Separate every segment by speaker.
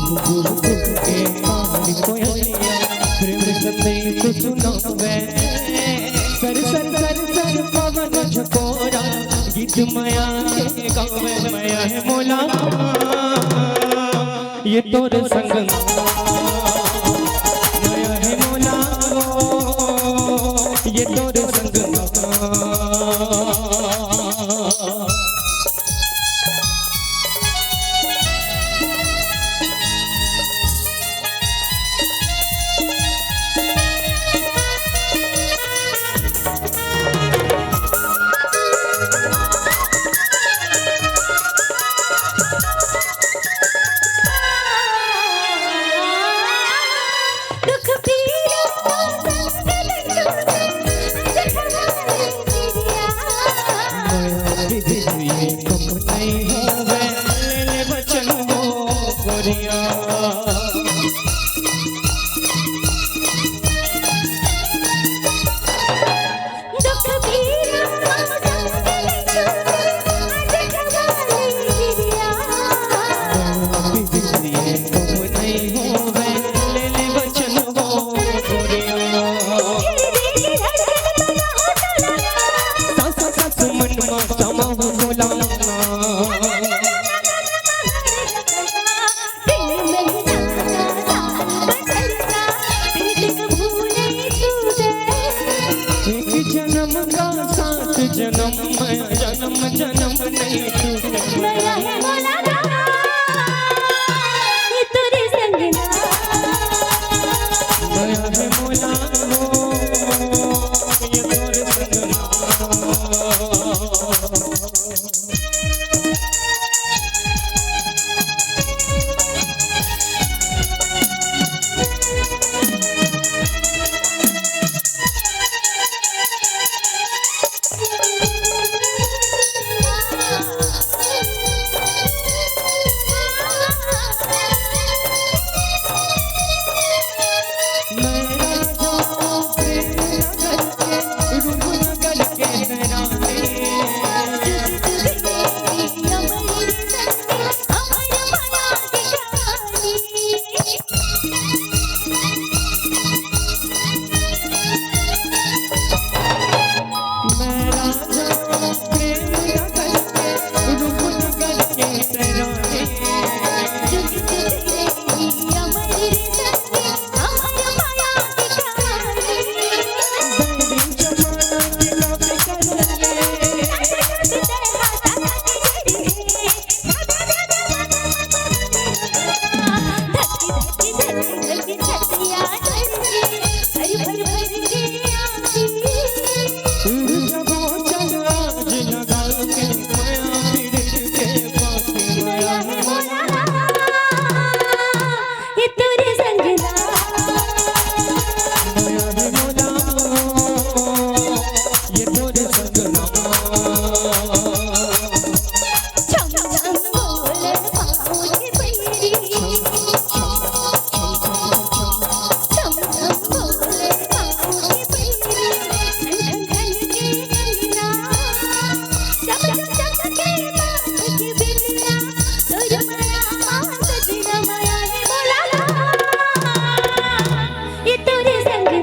Speaker 1: के पानी कोयलिया प्रेम संदेश सुनावे सर सर सर सर पवन झकोरा गीत माया के गावे माया है मोला ये तोरे संग माया है मोला ये तोरे संग जन्म जन्म नहीं छूटे माया है मोला ये तेरे संग माया है मोला ये तेरे संग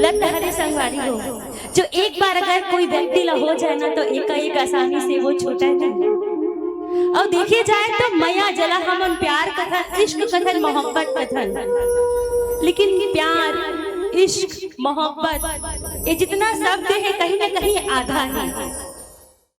Speaker 2: लत हरे संगवारी हो जो एक बार अगर कोई व्यक्ति ला हो जाए ना तो एक आसानी से वो छूटे नहीं। और देखिए जाए तो मया जला हम प्यार कथन, इश्क कथन, मोहब्बत कथन, लेकिन प्यार इश्क, मोहब्बत, ये जितना शब्द है कहीं ना कहीं आधा है।